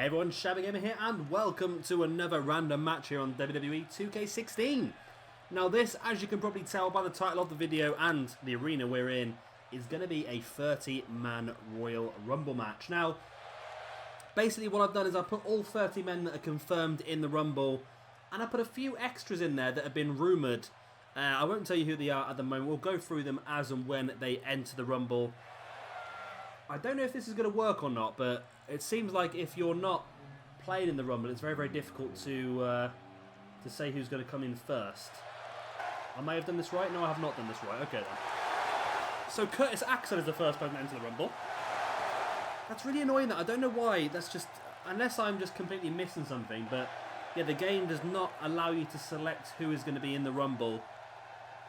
Hey everyone, Shabby Gamer here, and welcome to another random match here on WWE 2K16. Now this, as you can probably tell by the title of the video and the arena we're in, is going to be a 30-man Royal Rumble match. Now, basically what I've done is I put all 30 men that are confirmed in the Rumble, and I put a few extras in there that have been rumoured. I won't tell you who they are at the moment. We'll go through them as and when they enter the Rumble. I don't know if this is going to work or not, but it seems like if you're not playing in the Rumble, it's very, very difficult to say who's going to come in first. I may have done this right. No, I have not done this right. Okay, then. So Curtis Axel is the first person to enter the Rumble. That's really annoying. That I don't know why. That's just... Unless I'm just completely missing something, but... Yeah, the game does not allow you to select who is going to be in the Rumble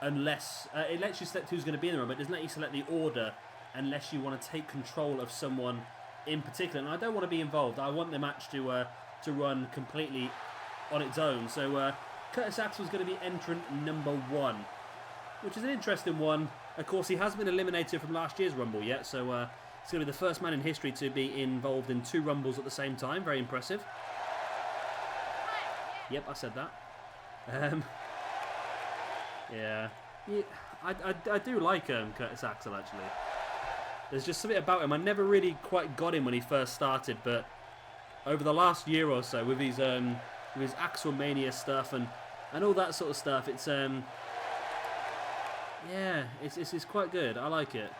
unless... it lets you select who's going to be in the Rumble. It doesn't let you select the order unless you want to take control of someone in particular. And I don't want to be involved. I want the match to run completely on its own. So Curtis Axel is going to be entrant number 1, which is an interesting one. Of course, he hasn't been eliminated from last year's Rumble yet, so it's going to be the first man in history to be involved in 2 Rumbles at the same time. Very impressive. Yep, I said that. Yeah, I do like Curtis Axel, actually. There's just something about him. I never really quite got him when he first started, but over the last year or so, with his Axelmania stuff and all that sort of stuff, it's yeah, it's quite good. I like it.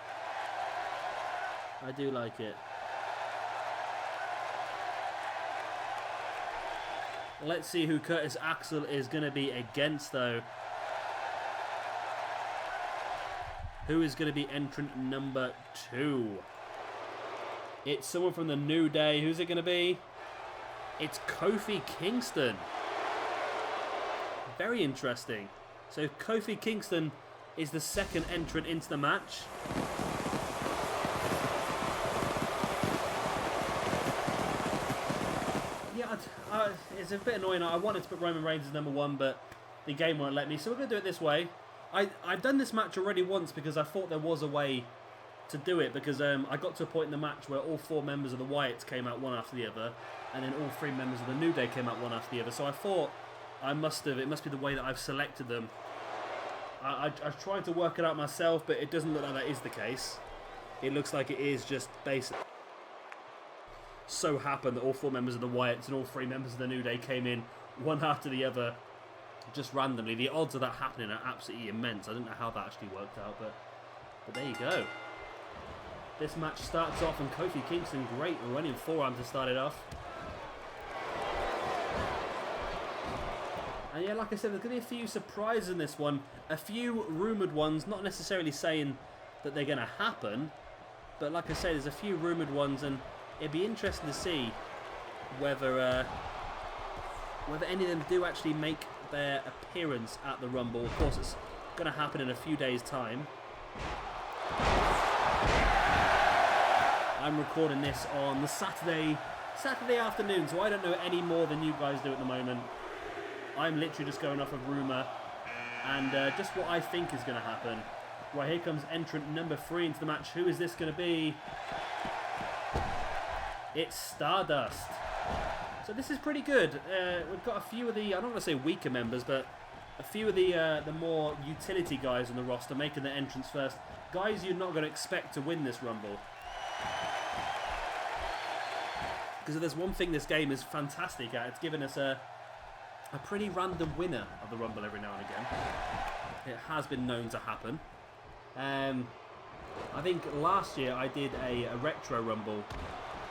I do like it. Let's see who Curtis Axel is going to be against, though. Who is going to be entrant number 2? It's someone from the New Day. Who's it going to be? It's Kofi Kingston. Very interesting. So Kofi Kingston is the second entrant into the match. Yeah, it's a bit annoying. I wanted to put Roman Reigns as number 1, but the game won't let me. So we're going to do it this way. I've done this match already once because I thought there was a way to do it, because I got to a point in the match where all 4 members of the Wyatts came out one after the other, and then all 3 members of the New Day came out one after the other. So I thought it must be the way that I've selected them. I've tried to work it out myself, but it doesn't look like that is the case. It looks like it is just basic. So happened that all 4 members of the Wyatts and all 3 members of the New Day came in one after the other, just randomly. The odds of that happening are absolutely immense. I don't know how that actually worked out, but there you go. This match starts off, and Kofi Kingston, great running forearm to start it off. And yeah, like I said, there's going to be a few surprises in this one. A few rumoured ones, not necessarily saying that they're going to happen, but like I say, there's a few rumoured ones, and it'd be interesting to see whether any of them do actually make their appearance at the Rumble. Of course, it's going to happen in a few days' time. I'm recording this on the Saturday afternoon, so I don't know any more than you guys do at the moment. I'm literally just going off of rumour and just what I think is going to happen. Right, here comes entrant number 3 into the match. Who is this going to be? It's Stardust. So this is pretty good. We've got a few of the, I don't want to say weaker members, but a few of the more utility guys on the roster making their entrance first. Guys you're not going to expect to win this Rumble. Because if there's one thing this game is fantastic at, it's given us a pretty random winner of the Rumble every now and again. It has been known to happen. I think last year I did a retro Rumble,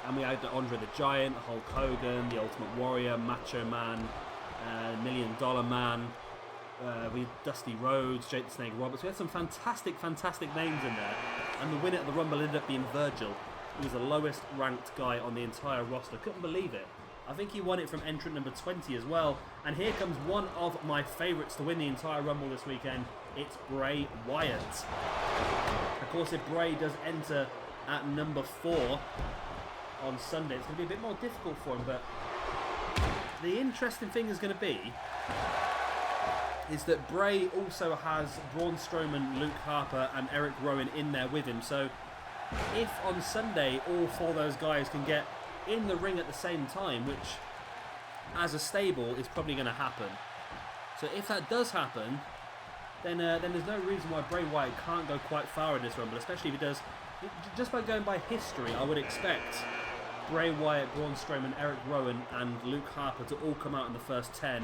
and we had Andre the Giant, Hulk Hogan, The Ultimate Warrior, Macho Man, $1 Million Man. We had Dusty Rhodes, Jake the Snake Roberts. We had some fantastic names in there, and the winner of the Rumble ended up being Virgil. He was the lowest ranked guy on the entire roster. Couldn't believe it. I think he won it from entrant number 20 as well. And here comes one of my favourites to win the entire Rumble this weekend. It's Bray Wyatt. Of course, if Bray does enter at number 4 on Sunday, it's going to be a bit more difficult for him. But the interesting thing is going to be is that Bray also has Braun Strowman, Luke Harper and Eric Rowan in there with him. So if on Sunday all 4 of those guys can get in the ring at the same time, which, as a stable, is probably going to happen. So if that does happen, then there's no reason why Bray Wyatt can't go quite far in this Rumble, especially if he does. Just by going by history, I would expect Bray Wyatt, Braun Strowman, Eric Rowan and Luke Harper to all come out in the first 10,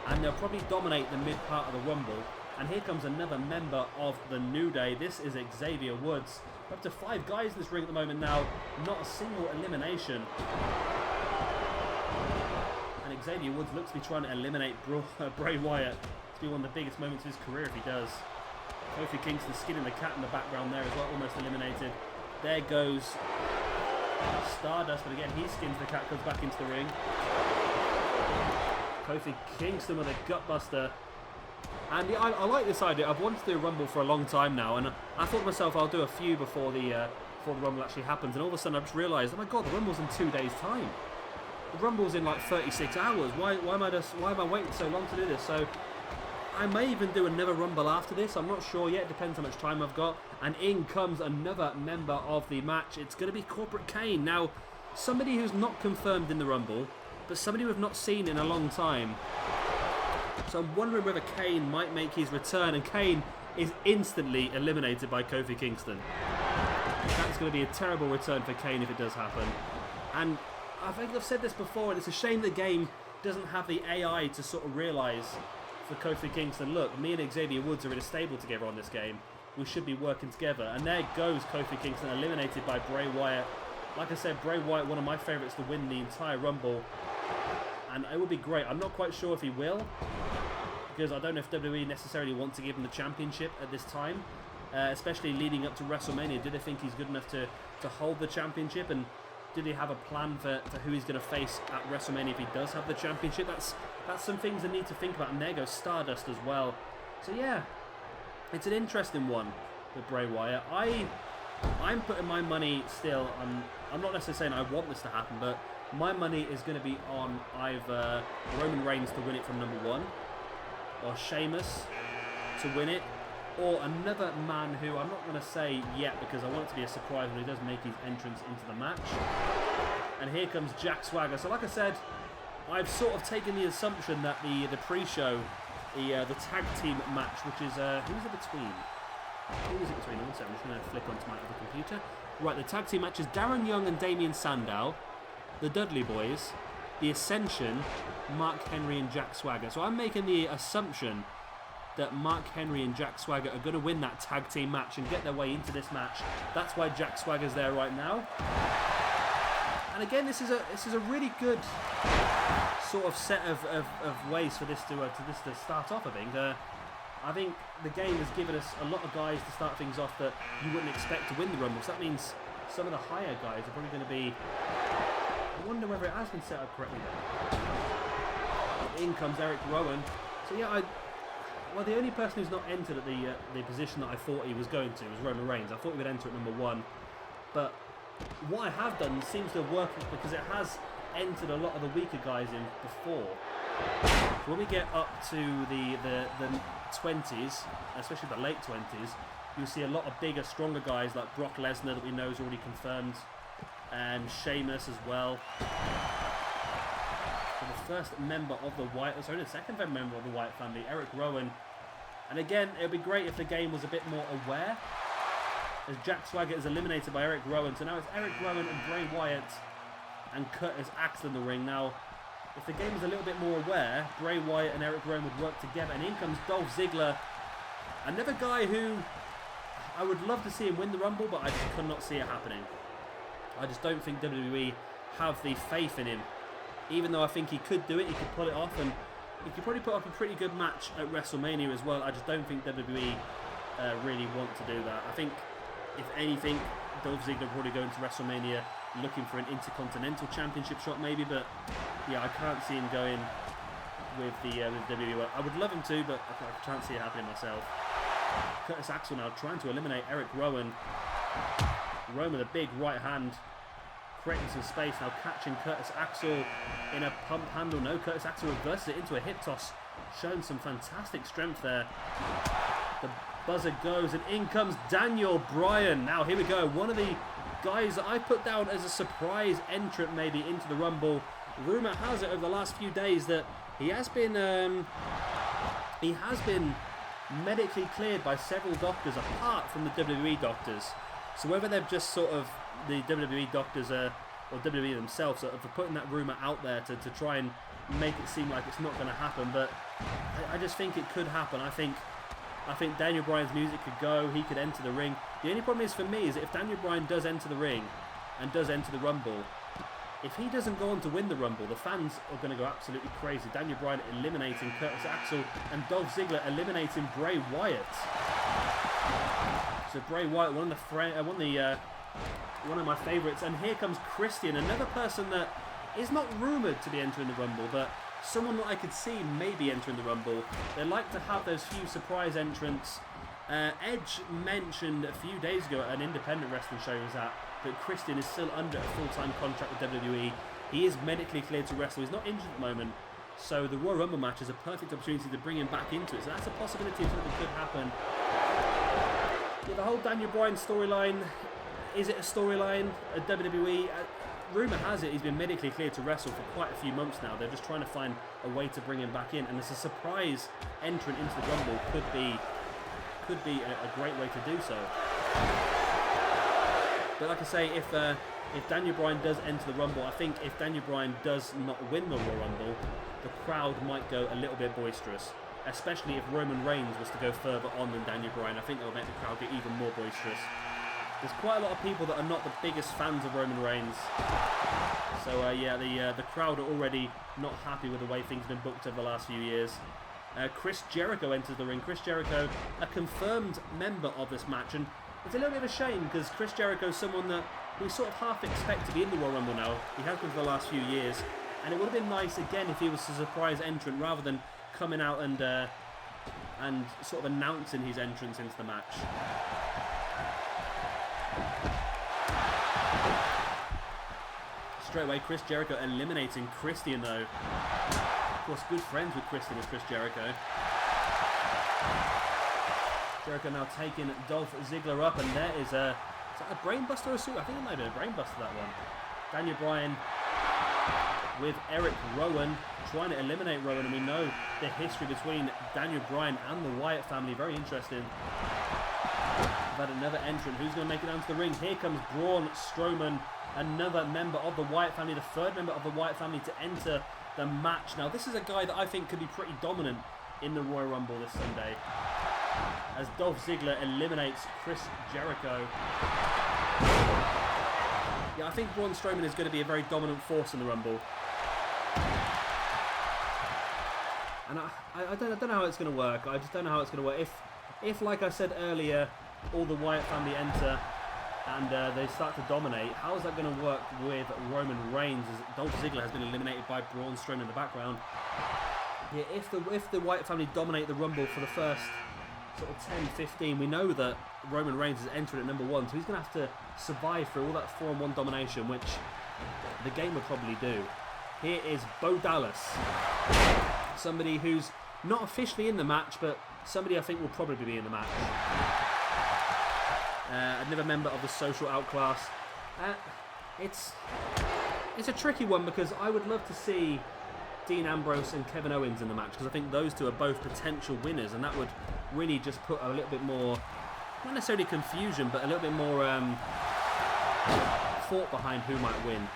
and they'll probably dominate the mid part of the Rumble. And here comes another member of the New Day. This is Xavier Woods. Up to 5 guys in this ring at the moment now, not a single elimination. And Xavier Woods looks to be trying to eliminate Bray Wyatt. It's be one of the biggest moments of his career if he does. Kofi Kingston skinning the cat in the background there as well, almost eliminated. There goes Stardust, but again he skins the cat, comes back into the ring. Kofi Kingston with a gutbuster. And yeah, I like this idea. I've wanted to do a Rumble for a long time now, and I thought to myself I'll do a few before the Rumble actually happens. And all of a sudden I just realised, oh my god, the Rumble's in 2 days' time. The Rumble's in like 36 hours. Why am I waiting so long to do this? So I may even do another Rumble after this. I'm not sure yet. It depends how much time I've got. And in comes another member of the match. It's going to be Corporate Kane. Now, somebody who's not confirmed in the Rumble, but somebody we've not seen in a long time. So I'm wondering whether Kane might make his return. And Kane is instantly eliminated by Kofi Kingston. That's going to be a terrible return for Kane if it does happen. And I think I've said this before, and it's a shame the game doesn't have the AI to sort of realise for Kofi Kingston, look, me and Xavier Woods are in a stable together on this game. We should be working together. And there goes Kofi Kingston, eliminated by Bray Wyatt. Like I said, Bray Wyatt, one of my favourites to win the entire Rumble. And it would be great. I'm not quite sure if he will, because I don't know if WWE necessarily want to give him the championship at this time, especially leading up to WrestleMania. Do they think he's good enough to hold the championship? And do they have a plan for who he's going to face at WrestleMania if he does have the championship? That's some things I need to think about. And there goes Stardust as well. So yeah, it's an interesting one with Bray Wyatt. I'm putting my money still on. I'm not necessarily saying I want this to happen, but my money is going to be on either Roman Reigns to win it from number 1, or Sheamus to win it, or another man who I'm not going to say yet because I want it to be a surprise when he does make his entrance into the match. And here comes Jack Swagger. So like I said, I've sort of taken the assumption that the pre-show, the tag team match, which is who's it between? Who is it between? One second, I'm just going to flick onto my other computer. Right, the tag team match is Darren Young and Damien Sandow, the Dudley Boys, the Ascension, Mark Henry and Jack Swagger. So I'm making the assumption that Mark Henry and Jack Swagger are going to win that tag team match and get their way into this match. That's why Jack Swagger's there right now. And again, this is a really good sort of set of ways for this to start off. I think the game has given us a lot of guys to start things off that you wouldn't expect to win the Rumble. So that means some of the higher guys are probably going to be. I wonder whether it has been set up correctly then. In comes Eric Rowan. So yeah, well, the only person who's not entered at the position that I thought he was going to was Roman Reigns. I thought he would enter at number 1, but what I have done seems to have worked because it has entered a lot of the weaker guys in before. So when we get up to the 20s, especially the late 20s, you'll see a lot of bigger, stronger guys like Brock Lesnar that we know is already confirmed, and Sheamus as well. So the first member of the the second member of the Wyatt family, Eric Rowan. And again, it would be great if the game was a bit more aware, as Jack Swagger is eliminated by Eric Rowan. So now it's Eric Rowan and Bray Wyatt and Curtis Axel in the ring. Now, if the game was a little bit more aware, Bray Wyatt and Eric Rowan would work together. And in comes Dolph Ziggler, another guy who I would love to see him win the Rumble, but I just could not see it happening. I just don't think WWE have the faith in him. Even though I think he could do it, he could pull it off, and he could probably put up a pretty good match at WrestleMania as well. I just don't think WWE really want to do that. I think, if anything, Dolph Ziggler will probably go into WrestleMania looking for an Intercontinental Championship shot maybe, but yeah, I can't see him going with WWE. I would love him to, but I can't see it happening myself. Curtis Axel now trying to eliminate Eric Rowan. Rowan with a big right hand, creating some space, now catching Curtis Axel in a pump handle. No, Curtis Axel reverses it into a hip toss, showing some fantastic strength there. The buzzer goes, and in comes Daniel Bryan. Now here we go, one of the guys that I put down as a surprise entrant maybe into the Rumble. Rumour has it over the last few days that he has been medically cleared by several doctors apart from the WWE doctors. So whether they've just sort of, the WWE doctors or WWE themselves are for putting that rumour out there to try and make it seem like it's not going to happen, but I just think it could happen. I think Daniel Bryan's music could go, he could enter the ring. The only problem is for me is that if Daniel Bryan does enter the ring and does enter the Rumble, if he doesn't go on to win the Rumble, the fans are going to go absolutely crazy. Daniel Bryan eliminating Curtis Axel and Dolph Ziggler eliminating Bray Wyatt. So Bray Wyatt, one of my favourites, and here comes Christian, another person that is not rumoured to be entering the Rumble, but someone that I could see maybe entering the Rumble. They like to have those few surprise entrants. Edge mentioned a few days ago at an independent wrestling show that Christian is still under a full-time contract with WWE. He is medically cleared to wrestle. He's not injured at the moment, so the Royal Rumble match is a perfect opportunity to bring him back into it. So that's a possibility of something that could happen. Yeah, the whole Daniel Bryan storyline, is it a storyline at WWE? Rumour has it he's been medically cleared to wrestle for quite a few months now. They're just trying to find a way to bring him back in, and as a surprise entrant into the Rumble could be a great way to do so. But like I say, if Daniel Bryan does enter the Rumble, I think if Daniel Bryan does not win the Royal Rumble, the crowd might go a little bit boisterous. Especially if Roman Reigns was to go further on than Daniel Bryan. I think that will make the crowd get even more boisterous. There's quite a lot of people that are not the biggest fans of Roman Reigns. So yeah, the crowd are already not happy with the way things have been booked over the last few years. Chris Jericho enters the ring. Chris Jericho, a confirmed member of this match, and it's a little bit of a shame because Chris Jericho is someone that we sort of half expect to be in the Royal Rumble now. He has been for the last few years, and it would have been nice again if he was a surprise entrant rather than coming out and sort of announcing his entrance into the match. Straight away, Chris Jericho eliminating Christian though. Of course, good friends with Christian is Chris Jericho. Jericho now taking Dolph Ziggler up, and there is a brainbuster or a suit? I think it might have been a brainbuster, that one. Daniel Bryan with Eric Rowan trying to eliminate Rowan, and we know the history between Daniel Bryan and the Wyatt family. Very interesting. We've had another entrant. Who's going to make it down to the ring? Here comes Braun Strowman, another member of the Wyatt family, the third member of the Wyatt family to enter the match. Now, this is a guy that I think could be pretty dominant in the Royal Rumble this Sunday, as Dolph Ziggler eliminates Chris Jericho. Yeah, I think Braun Strowman is going to be a very dominant force in the Rumble. And I don't know how it's going to work. I just don't know how it's going to work. If like I said earlier, all the Wyatt family enter and they start to dominate, how is that going to work with Roman Reigns, as Dolph Ziggler has been eliminated by Braun Strowman in the background? Yeah, if the Wyatt family dominate the Rumble for the first sort of 10-15, we know that Roman Reigns is entering at number 1, so he's going to have to survive through all that 4-on-1 domination, which the game would probably do. Here is Bo Dallas, somebody who's not officially in the match, but somebody I think will probably be in the match. Another member of the social outclass. It's a tricky one because I would love to see Dean Ambrose and Kevin Owens in the match, because I think those two are both potential winners, and that would really just put a little bit more, not necessarily confusion, but a little bit more thought behind who might win.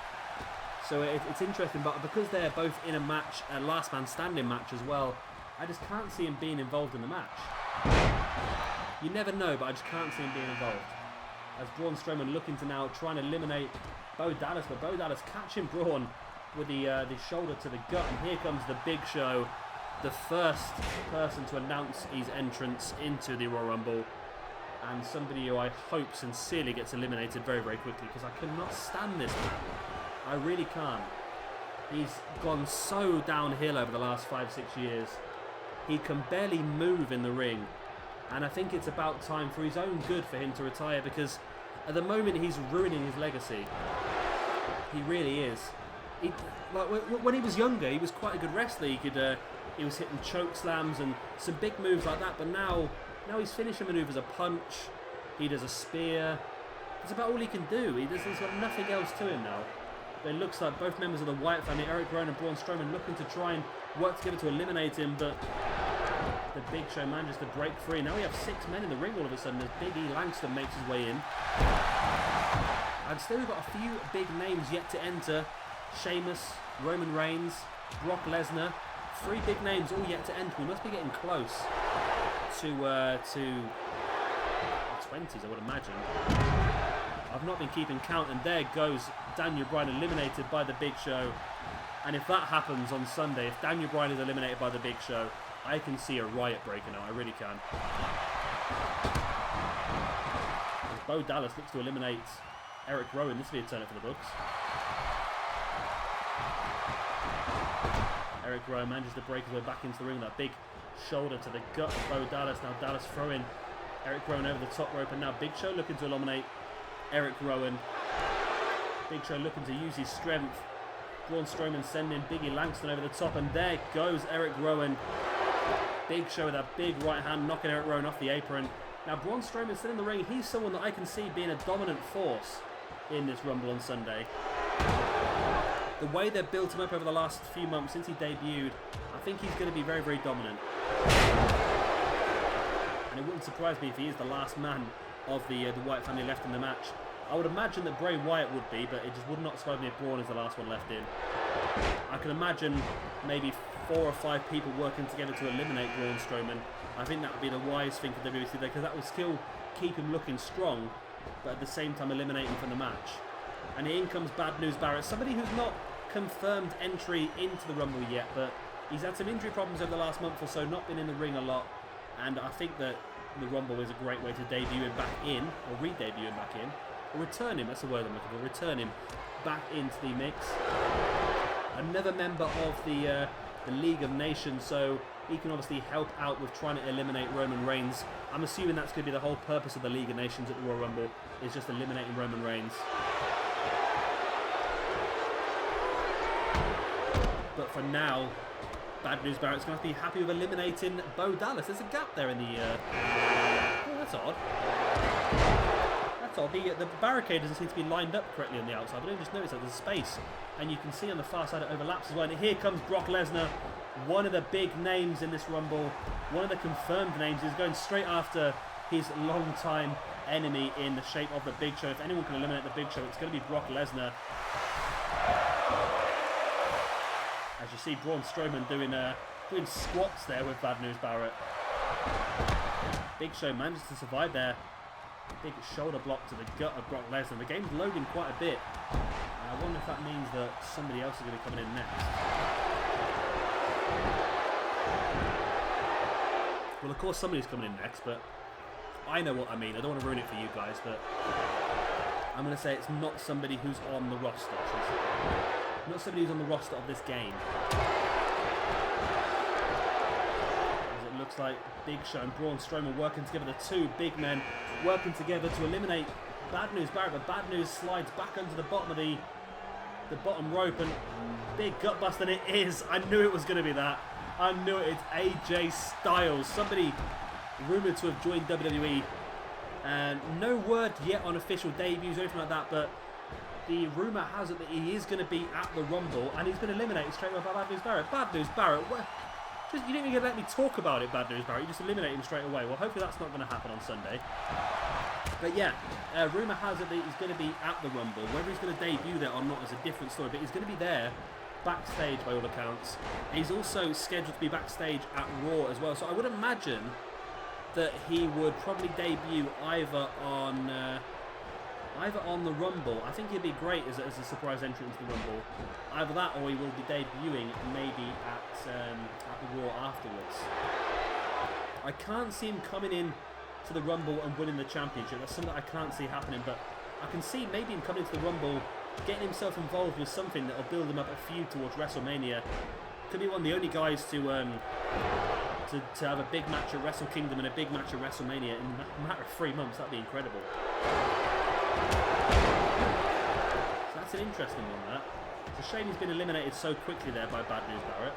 So it's interesting, but because they're both in a match, a last man standing match as well, I just can't see him being involved in the match. You never know, but I just can't see him being involved. As Braun Strowman looking to now try and eliminate Bo Dallas, but Bo Dallas catching Braun with the shoulder to the gut, and here comes the Big Show, the first person to announce his entrance into the Royal Rumble, and somebody who I hope sincerely gets eliminated very, very quickly, because I cannot stand this man. I really can't. He's gone so downhill over the last 5-6 years. He can barely move in the ring, and I think it's about time for his own good for him to retire, because at the moment he's ruining his legacy. He really is. When he was younger, he was quite a good wrestler. He was hitting choke slams and some big moves like that. But now his finishing manoeuvres a punch. He does a spear. That's about all he can do. He's got nothing else to him now. But it looks like both members of the Wyatt family, Eric Rowan and Braun Strowman, looking to try and work together to eliminate him, but the Big Show manages to break free. Now we have 6 men in the ring all of a sudden as Big E Langston makes his way in. And still we've got a few big names yet to enter. Sheamus, Roman Reigns, Brock Lesnar. 3 big names all yet to enter. We must be getting close to 20s, I would imagine. I've not been keeping count, and there goes Daniel Bryan eliminated by the Big Show. And if that happens on Sunday, if Daniel Bryan is eliminated by the Big Show, I can see a riot breaking out. I really can. As Bo Dallas looks to eliminate Eric Rowan, this will be a turn up for the books. Eric Rowan manages to break his way back into the ring. That big shoulder to the gut of Bo Dallas. Now Dallas throwing Eric Rowan over the top rope, and now Big Show looking to eliminate Eric Rowan. Big Show looking to use his strength. Braun Strowman sending Big E Langston over the top, and there goes Eric Rowan. Big Show with a big right hand knocking Eric Rowan off the apron. Now Braun Strowman still in the ring. He's someone that I can see being a dominant force in this Rumble on Sunday. The way they've built him up over the last few months since he debuted, I think he's going to be very, very dominant. And it wouldn't surprise me if he is the last man of the Wyatt family left in the match. I would imagine that Bray Wyatt would be, but it just would not surprise me if Braun is the last one left in. I can imagine maybe 4 or 5 people working together to eliminate Braun Strowman. I think that would be the wise thing for WWE today, because that will still keep him looking strong, but at the same time eliminate him from the match. And in comes Bad News Barrett, somebody who's not confirmed entry into the Rumble yet, but he's had some injury problems over the last month or so, not been in the ring a lot, and I think that the Rumble is a great way to debut him back in, or re-debut him back in, or return him, that's the word I'm looking for, return him back into the mix. Another member of the League of Nations, so he can obviously help out with trying to eliminate Roman Reigns. I'm assuming that's going to be the whole purpose of the League of Nations at the Royal Rumble, is just eliminating Roman Reigns. But for now, Bad News Barrett's going to have to be happy with eliminating Bo Dallas. There's a gap there in the... Oh, that's odd. That's odd. The barricade doesn't seem to be lined up correctly on the outside, but I just noticed that there's space. And you can see on the far side it overlaps as well. And here comes Brock Lesnar, one of the big names in this Rumble. One of the confirmed names. He's going straight after his long-time enemy in the shape of the Big Show. If anyone can eliminate the Big Show, it's going to be Brock Lesnar. As you see Braun Strowman doing squats there with Bad News Barrett. Big Show manages to survive there. Big shoulder block to the gut of Brock Lesnar. The game's loading quite a bit. I wonder if that means that somebody else is going to be coming in next. Well, of course somebody's coming in next, but I know what I mean. I don't want to ruin it for you guys, but I'm going to say it's not somebody who's on the roster. Not somebody who's on the roster of this game. As it looks like Big Show and Braun Strowman working together, the 2 big men working together to eliminate Bad News Barrett, but Bad News slides back under the bottom of the bottom rope, and big gut bust, and it is. I knew it was going to be that. I knew it. It's AJ Styles, somebody rumoured to have joined WWE, and no word yet on official debuts or anything like that, but the rumour has it that he is going to be at the Rumble, and he's been eliminated straight away by Bad News Barrett. Bad News Barrett, you didn't even let me talk about it, Bad News Barrett. You just eliminated him straight away. Well, hopefully that's not going to happen on Sunday. But yeah, rumour has it that he's going to be at the Rumble. Whether he's going to debut there or not is a different story, but he's going to be there backstage by all accounts. He's also scheduled to be backstage at Raw as well, so I would imagine that he would probably debut either on the Rumble. I think he'd be great as a surprise entry into the Rumble. Either that, or he will be debuting maybe at the Raw afterwards. I can't see him coming in to the Rumble and winning the championship. That's something that I can't see happening, but I can see maybe him coming into the Rumble, getting himself involved with something that will build him up a feud towards WrestleMania. Could be one of the only guys to have a big match at Wrestle Kingdom and a big match at WrestleMania in a matter of 3 months. That'd be incredible. So that's an interesting one, that. It's a shame he's been eliminated so quickly there by Bad News Barrett.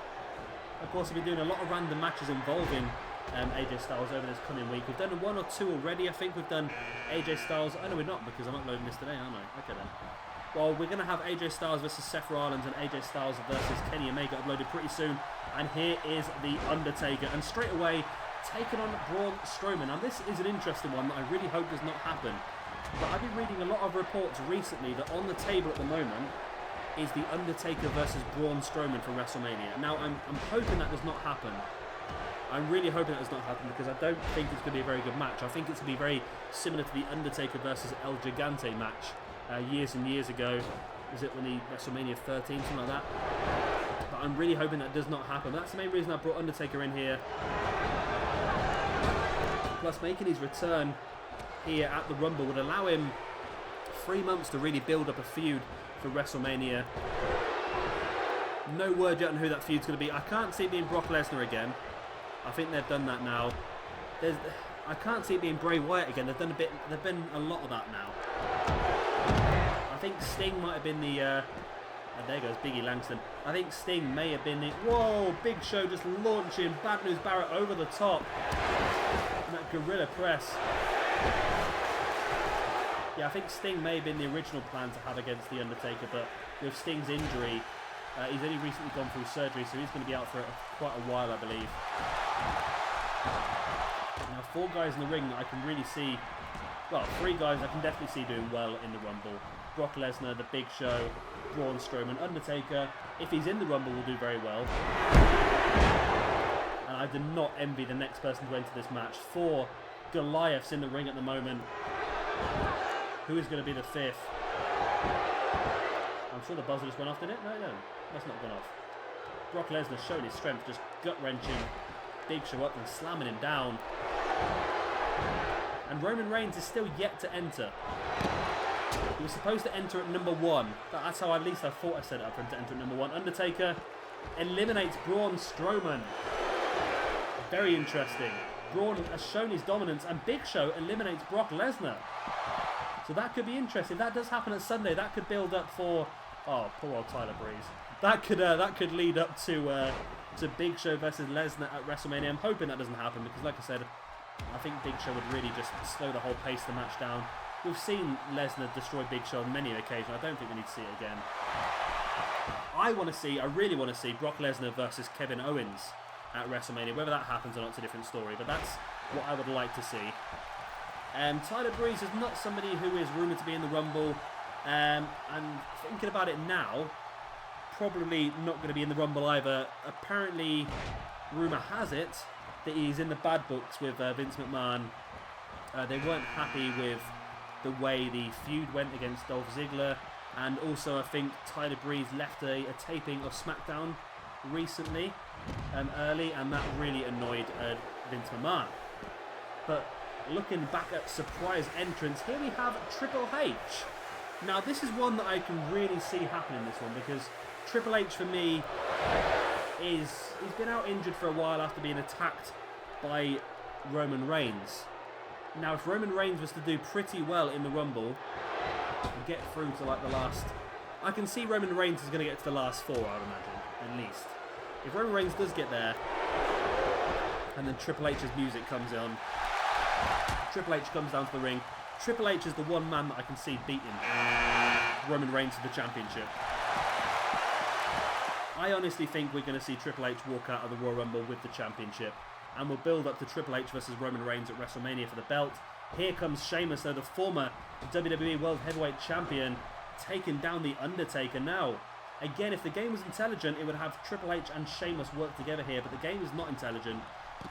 Of course, he'll be doing a lot of random matches involving AJ Styles over this coming week. We've done one or two already. I think we've done AJ Styles. Oh no, we're not, because I'm uploading this today, aren't I? Okay then. Well, we're going to have AJ Styles versus Seth Rollins and AJ Styles versus Kenny Omega uploaded pretty soon. And here is The Undertaker. And straight away, taking on Braun Strowman. Now, this is an interesting one that I really hope does not happen. But I've been reading a lot of reports recently that on the table at the moment is The Undertaker versus Braun Strowman for WrestleMania. Now, I'm hoping that does not happen. I'm really hoping that does not happen because I don't think it's going to be a very good match. I think it's going to be very similar to The Undertaker versus El Gigante match years and years ago. Was it when he WrestleMania 13, something like that? But I'm really hoping that does not happen. That's the main reason I brought Undertaker in here. Plus, making his return here at the Rumble would allow him 3 months to really build up a feud for WrestleMania. No word yet on who that feud's going to be. I can't see it being Brock Lesnar again. I think they've done that now. I can't see it being Bray Wyatt again. They've been a lot of that now. I think Sting might have been the... there goes Biggie Langston. I think Sting may have been the... Whoa! Big Show just launching Bad News Barrett over the top. And that gorilla press. Yeah, I think Sting may have been the original plan to have against The Undertaker, but with Sting's injury, he's only recently gone through surgery, so he's going to be out for quite a while, I believe. Now, 4 guys in the ring that I can really see... Well, 3 guys I can definitely see doing well in the Rumble. Brock Lesnar, The Big Show, Braun Strowman, Undertaker. If he's in the Rumble, will do very well. And I do not envy the next person to enter this match. 4 Goliaths in the ring at the moment. Who is going to be the 5th? I'm sure the buzzer just went off, did it? No, that's not gone off. Brock Lesnar showing his strength, just gut-wrenching Big Show up and slamming him down. And Roman Reigns is still yet to enter. He was supposed to enter at number 1. That's how at least I thought I set it up for him to enter at number 1. Undertaker eliminates Braun Strowman. Very interesting. Braun has shown his dominance and Big Show eliminates Brock Lesnar. So that could be interesting. If that does happen at Sunday, that could build up for... Oh, poor old Tyler Breeze. That could lead up to Big Show versus Lesnar at WrestleMania. I'm hoping that doesn't happen because, like I said, I think Big Show would really just slow the whole pace of the match down. We've seen Lesnar destroy Big Show on many occasions. I don't think we need to see it again. I really want to see Brock Lesnar versus Kevin Owens at WrestleMania. Whether that happens or not is a different story, but that's what I would like to see. Tyler Breeze is not somebody who is rumoured to be in the Rumble. And thinking about it now, probably not going to be in the Rumble either. Apparently, rumour has it that he's in the bad books with Vince McMahon. They weren't happy with the way the feud went against Dolph Ziggler. And also, I think Tyler Breeze left a taping of SmackDown recently, early, and that really annoyed Vince McMahon. But looking back at surprise entrance, here we have Triple H. Now, this is one that I can really see happening, this one, because Triple H, for me, he's been out injured for a while after being attacked by Roman Reigns. Now, if Roman Reigns was to do pretty well in the Rumble and get through to, like, the last... I can see Roman Reigns is going to get to the last 4, I would imagine, at least. If Roman Reigns does get there, and then Triple H's music comes on, Triple H comes down to the ring. Triple H is the one man that I can see beating Roman Reigns for the championship. I honestly think we're going to see Triple H walk out of the Royal Rumble with the championship. And we'll build up to Triple H versus Roman Reigns at WrestleMania for the belt. Here comes Sheamus, though, the former WWE World Heavyweight Champion, taking down The Undertaker now. Again, if the game was intelligent, it would have Triple H and Sheamus work together here, but the game is not intelligent.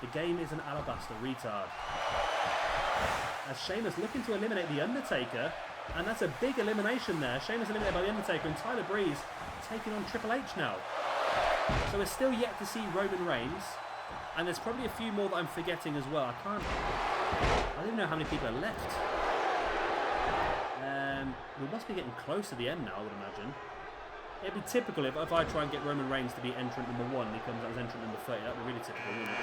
The game is an alabaster retard. As Sheamus looking to eliminate The Undertaker, and that's a big elimination there. Sheamus eliminated by The Undertaker, and Tyler Breeze taking on Triple H now. So we're still yet to see Roman Reigns, and there's probably a few more that I'm forgetting as well. I don't even know how many people are left. We must be getting close to the end now, I would imagine. It'd be typical if I try and get Roman Reigns to be entrant number 1 and he comes out as entrant number 30. That would be really typical, wouldn't it?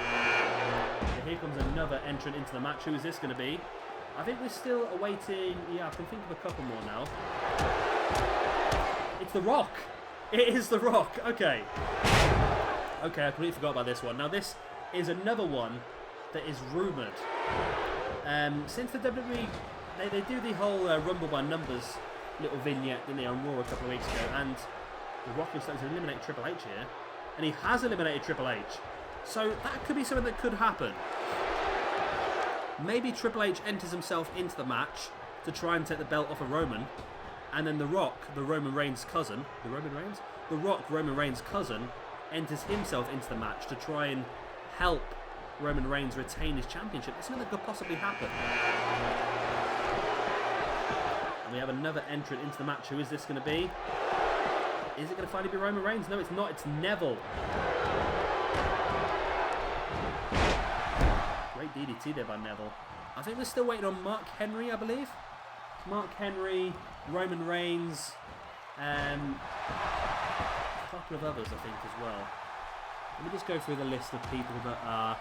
So here comes another entrant into the match. Who is this going to be? I think we're still awaiting... Yeah, I can think of a couple more now. It's The Rock. It is The Rock. Okay. Okay, I completely forgot about this one. Now, this is another one that is rumoured. Since the WWE, they do the whole Rumble by numbers little vignette, didn't they, on Raw a couple of weeks ago, and The Rock looks like to eliminate Triple H here, and he has eliminated Triple H. So that could be something that could happen. Maybe Triple H enters himself into the match to try and take the belt off of Roman, and then The Rock, the Roman Reigns' cousin, The Rock, Roman Reigns' cousin, enters himself into the match to try and help Roman Reigns retain his championship. That's something that could possibly happen. And we have another entrant into the match. Who is this going to be? Is it going to finally be Roman Reigns? No, it's not. It's Neville. Great DDT there by Neville. I think we're still waiting on Mark Henry, I believe. Mark Henry, Roman Reigns, a couple of others, I think, as well. Let me just go through the list of people that are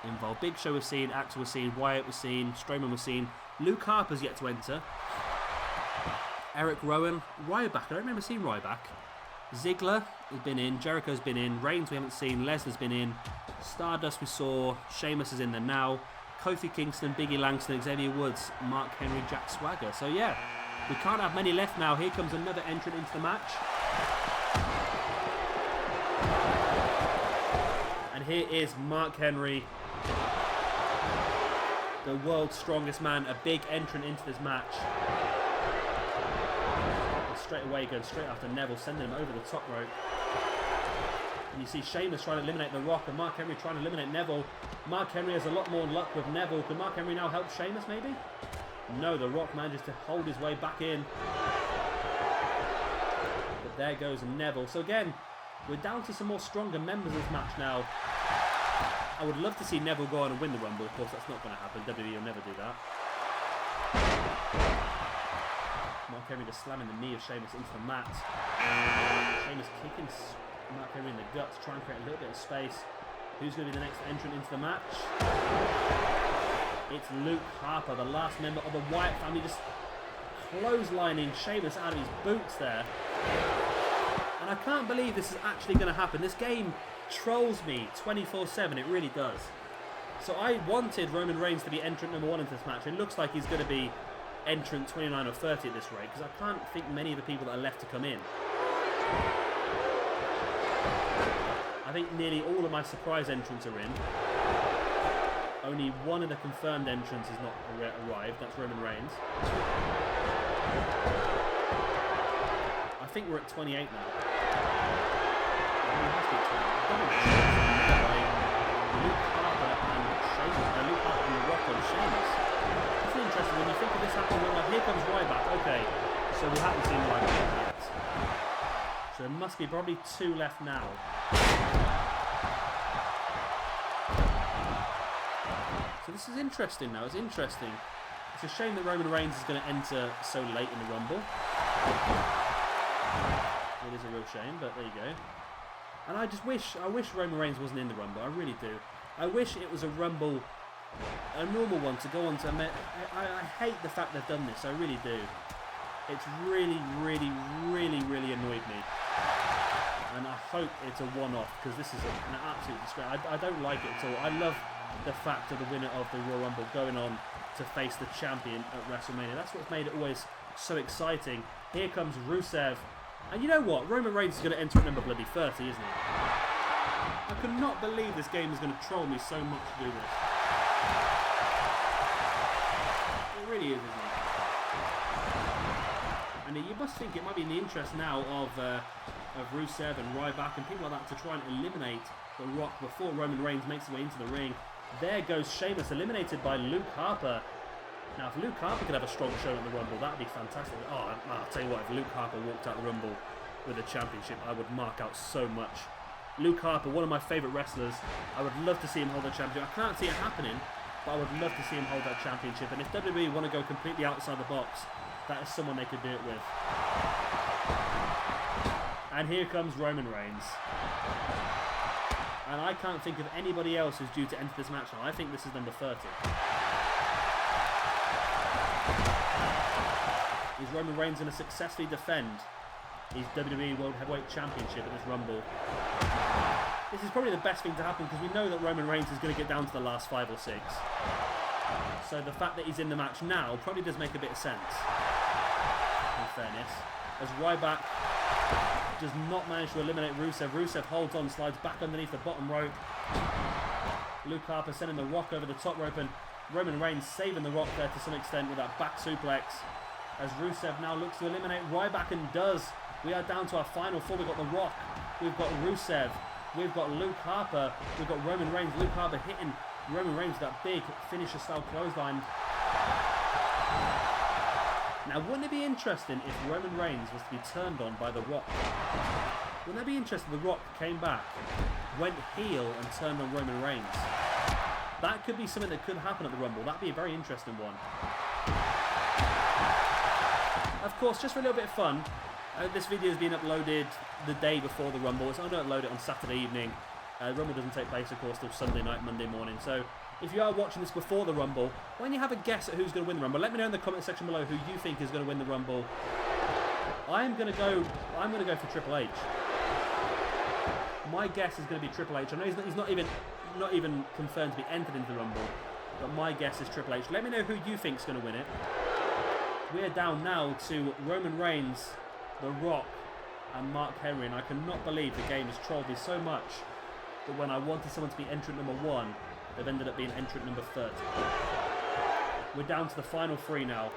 involved. Big Show was seen, Axel was seen, Wyatt was seen, Strowman was seen. Luke Harper's yet to enter. Eric Rowan, Ryback, I don't remember seeing Ryback. Ziggler has been in, Jericho's been in, Reigns we haven't seen, Lesnar's been in, Stardust we saw, Sheamus is in there now, Kofi Kingston, Biggie Langston, Xavier Woods, Mark Henry, Jack Swagger. So yeah, we can't have many left now. Here comes another entrant into the match. And here is Mark Henry, the world's strongest man, a big entrant into this match. And straight away going straight after Neville, sending him over the top rope. And you see Sheamus trying to eliminate The Rock and Mark Henry trying to eliminate Neville. Mark Henry has a lot more luck with Neville. Can Mark Henry now help Sheamus maybe? No, The Rock manages to hold his way back in. But there goes Neville. So again, we're down to some more stronger members of this match now. I would love to see Neville go on and win the Rumble. Of course, that's not going to happen. WWE will never do that. Mark Henry just slamming the knee of Sheamus into the mat. Sheamus kicking Mark Henry in the guts, trying to create a little bit of space. Who's going to be the next entrant into the match? It's Luke Harper, the last member of the Wyatt family, just clotheslining Sheamus out of his boots there. And I can't believe this is actually going to happen. This game trolls me 24/7, it really does. So I wanted Roman Reigns to be entrant number 1 into this match. It looks like he's going to be entrant 29 or 30 at this rate, because I can't think many of the people that are left to come in. I think nearly all of my surprise entrants are in. Only one of the confirmed entrants has not arrived, that's Roman Reigns. I think we're at 28 now. Luke Harper and The Rock on Sheamus. It's interesting when you think of this happening. Like, here comes Ryback. Okay, so we haven't seen Ryback yet. So there must be probably 2 left now. So this is interesting now. It's interesting. It's a shame that Roman Reigns is going to enter so late in the Rumble. It is a real shame, but there you go. And I wish Roman Reigns wasn't in the Rumble. I really do. I wish it was a Rumble, a normal one to go on to. I hate the fact they've done this. I really do. It's really annoyed me. And I hope it's a one-off, because this is an absolute disgrace. I don't like it at all. I love the fact of the winner of the Royal Rumble going on to face the champion at WrestleMania. That's what's made it always so exciting. Here comes Rusev. And you know what? Roman Reigns is going to enter at number bloody 30, isn't he? I could not believe this game is going to troll me so much to do this. It really is, isn't it? And you must think it might be in the interest now of Rusev and Ryback and people like that to try and eliminate The Rock before Roman Reigns makes his way into the ring. There goes Sheamus, eliminated by Luke Harper. Now, if Luke Harper could have a strong show in the Rumble, that would be fantastic. Oh, I'll tell you what, if Luke Harper walked out the Rumble with a championship, I would mark out so much. Luke Harper, one of my favourite wrestlers. I would love to see him hold that championship. I can't see it happening, but I would love to see him hold that championship. And if WWE want to go completely outside the box, that is someone they could do it with. And here comes Roman Reigns. And I can't think of anybody else who's due to enter this match now. I think this is number 30. Is Roman Reigns going to successfully defend his WWE World Heavyweight Championship at this Rumble? This is probably the best thing to happen because we know that Roman Reigns is going to get down to the last 5 or 6. So the fact that he's in the match now probably does make a bit of sense, in fairness. As Ryback does not manage to eliminate Rusev. Rusev holds on, slides back underneath the bottom rope. Luke Harper sending the Rock over the top rope, and Roman Reigns saving the Rock there to some extent with that back suplex. As Rusev now looks to eliminate Ryback and does. We are down to our final 4. We've got the Rock, we've got Rusev, we've got Luke Harper, we've got Roman Reigns. Luke Harper hitting Roman Reigns with that big finisher style clothesline. Now, wouldn't it be interesting if Roman Reigns was to be turned on by The Rock? Wouldn't that be interesting? The Rock came back, went heel and turned on Roman Reigns. That could be something that could happen at the Rumble. That'd be a very interesting one. Of course, just for a little bit of fun, this video has been uploaded the day before the Rumble. It's only uploaded on Saturday evening. The Rumble doesn't take place, of course, till Sunday night, Monday morning. So, if you are watching this before the Rumble, when you have a guess at who's going to win the Rumble, let me know in the comment section below who you think is going to win the Rumble. I'm going to go for Triple H. My guess is going to be Triple H. I know he's not even confirmed to be entered into the Rumble, but my guess is Triple H. Let me know who you think is going to win it. We're down now to Roman Reigns, The Rock, and Mark Henry, and I cannot believe the game has trolled me so much that when I wanted someone to be entrant number 1, they've ended up being entrant number 30. We're down to the final 3 now.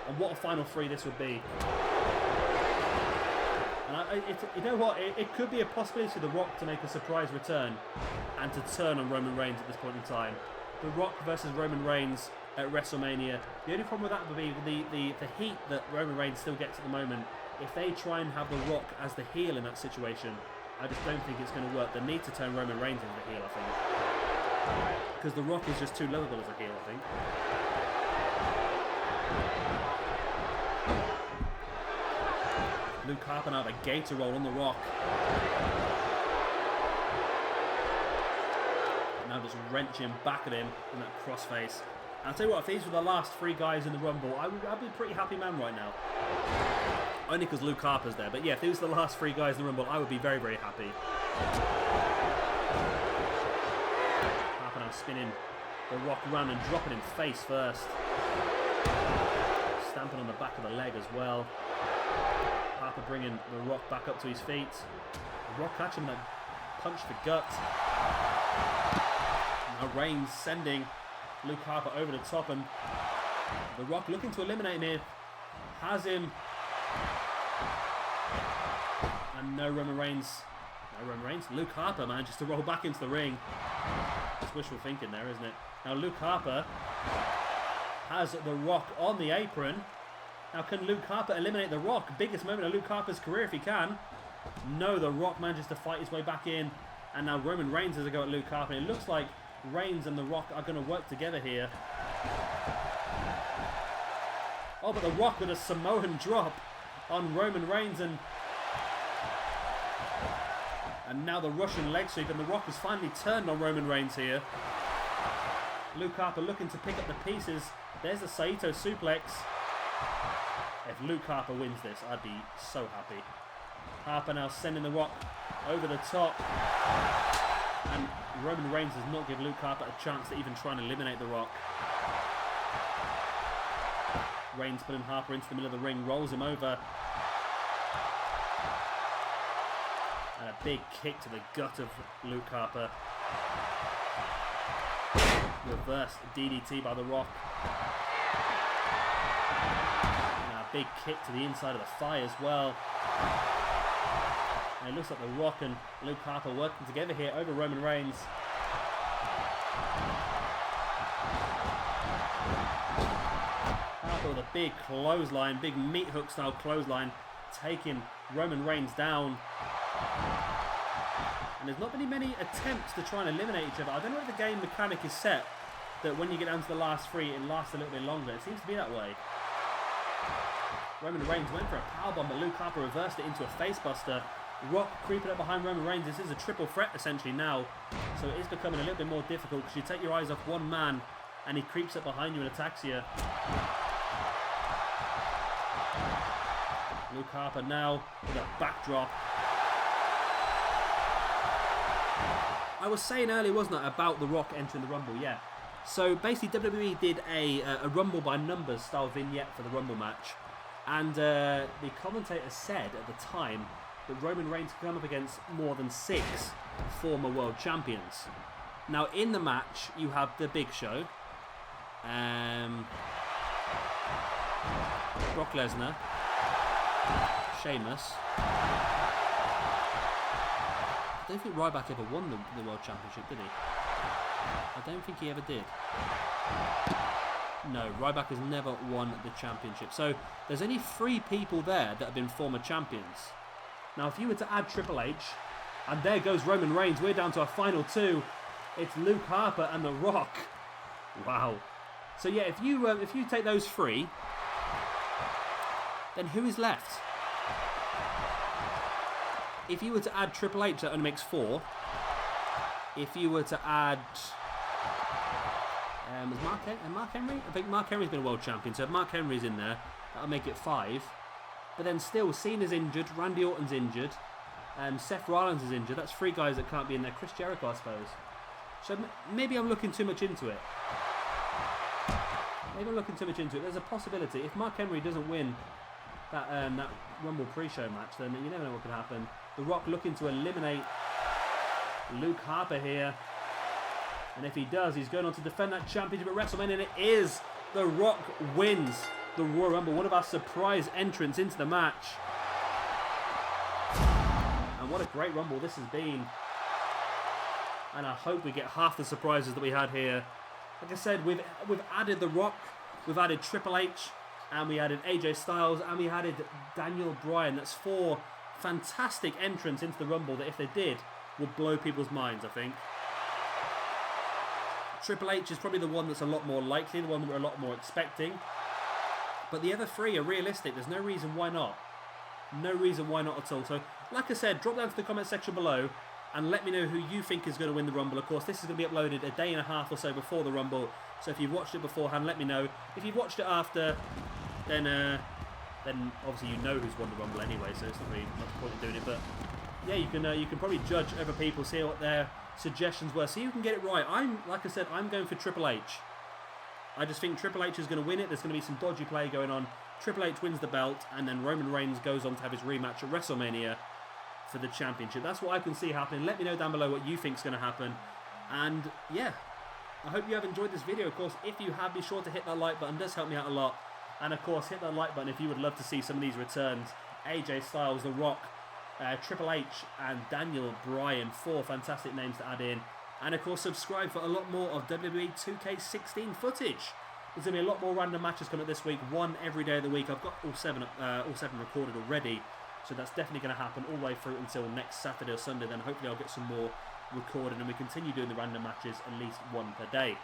And what a final 3 this would be. And you know what? It could be a possibility for The Rock to make a surprise return and to turn on Roman Reigns at this point in time. The Rock versus Roman Reigns at WrestleMania. The only problem with that would be the heat that Roman Reigns still gets at the moment. If they try and have The Rock as the heel in that situation, I just don't think it's going to work. They need to turn Roman Reigns into the heel, I think. Because The Rock is just too lovable as a heel, I think. Luke Harper now with a gator roll on The Rock. And now just wrenching back at him in that crossface. And I'll tell you what, if these were the last 3 guys in the Rumble, I'd be a pretty happy man right now. Only because Luke Harper's there. But yeah, if these were the last 3 guys in the Rumble, I would be very, very happy. Harper now spinning The Rock around and dropping him face first. Stamping on the back of the leg as well. Harper bringing The Rock back up to his feet. The Rock catching that punch to gut. Now Reigns sending Luke Harper over the top, and The Rock looking to eliminate him here. Has him. And no Roman Reigns. No Roman Reigns. Luke Harper manages to roll back into the ring. It's wishful thinking there, isn't it? Now Luke Harper has The Rock on the apron. Now can Luke Harper eliminate The Rock? Biggest moment of Luke Harper's career if he can. No, The Rock manages to fight his way back in. And now Roman Reigns has a go at Luke Harper. And it looks like Reigns and The Rock are going to work together here. Oh, but The Rock with a Samoan drop on Roman Reigns, and now the Russian leg sweep, and The Rock has finally turned on Roman Reigns here. Luke Harper looking to pick up the pieces. There's the Saito suplex. If Luke Harper wins this, I'd be so happy. Harper now sending The Rock over the top. And Roman Reigns does not give Luke Harper a chance to even try and eliminate The Rock. Reigns putting Harper into the middle of the ring, rolls him over. And a big kick to the gut of Luke Harper. Reverse DDT by The Rock. And a big kick to the inside of the thigh as well. And it looks like The Rock and Luke Harper working together here over Roman Reigns. Harper with a big clothesline, big meat hook style clothesline, taking Roman Reigns down. And there's not been many attempts to try and eliminate each other. I don't know if the game mechanic is set that when you get down to the last 3, it lasts a little bit longer. It seems to be that way. Roman Reigns went for a powerbomb, but Luke Harper reversed it into a facebuster. Rock creeping up behind Roman Reigns. This is a triple threat essentially now, so it is becoming a little bit more difficult because you take your eyes off one man and he creeps up behind you and attacks you. Luke Harper now with a backdrop. I was saying earlier, wasn't I, about The Rock entering the Rumble? Yeah. So basically, WWE did a Rumble by numbers style vignette for the Rumble match, and the commentator said at the time that Roman Reigns could come up against more than 6 former world champions. Now, in the match, you have The Big Show, Brock Lesnar, Sheamus. I don't think Ryback ever won the World Championship, did he? I don't think he ever did. No, Ryback has never won the championship. So there's only 3 people there that have been former champions. Now, if you were to add Triple H, and there goes Roman Reigns, we're down to our final 2. It's Luke Harper and The Rock. Wow. So yeah, if you take those 3, then who is left? If you were to add Triple H, that only makes 4. If you were to add Mark Henry? I think Mark Henry's been a world champion, so if Mark Henry's in there, that'll make it 5. But then still, Cena's injured, Randy Orton's injured, Seth Rollins is injured. That's 3 guys that can't be in there. Chris Jericho, I suppose. So maybe I'm looking too much into it. There's a possibility. If Mark Henry doesn't win that Rumble pre-show match, then you never know what could happen. The Rock looking to eliminate Luke Harper here. And if he does, he's going on to defend that championship at WrestleMania, and it is The Rock wins the Royal Rumble. One of our surprise entrants into the match. And what a great Rumble this has been. And I hope we get half the surprises that we had here. Like I said, we've added The Rock, we've added Triple H, and we added AJ Styles, and we added Daniel Bryan. That's 4 fantastic entrants into the Rumble that, if they did, would blow people's minds, I think. Triple H is probably the one that's a lot more likely, the one that we're a lot more expecting. But the other 3 are realistic. There's no reason why not. No reason why not at all. So, like I said, drop down to the comment section below and let me know who you think is going to win the Rumble. Of course, this is going to be uploaded a day and a half or so before the Rumble. So if you've watched it beforehand, let me know. If you've watched it after, then obviously you know who's won the Rumble anyway, so it's not really much point in doing it. But yeah, you can probably judge other people, see what their suggestions were, so you can get it right. Like I said, I'm going for Triple H. I just think Triple H is going to win it. There's going to be some dodgy play going on. Triple H wins the belt, and then Roman Reigns goes on to have his rematch at WrestleMania for the championship. That's what I can see happening. Let me know down below what you think is going to happen. And yeah, I hope you have enjoyed this video. Of course, if you have, be sure to hit that like button. It does help me out a lot. And of course, hit that like button if you would love to see some of these returns. AJ Styles, The Rock, Triple H, and Daniel Bryan. 4 fantastic names to add in. And of course, subscribe for a lot more of WWE 2K16 footage. There's going to be a lot more random matches coming this week. 1 every day of the week. I've got all 7 recorded already. So that's definitely going to happen all the way through until next Saturday or Sunday. Then hopefully I'll get some more recorded and we continue doing the random matches, at least 1 per day.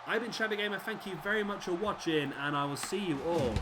I've been Shabby Gamer. Thank you very much for watching, and I will see you all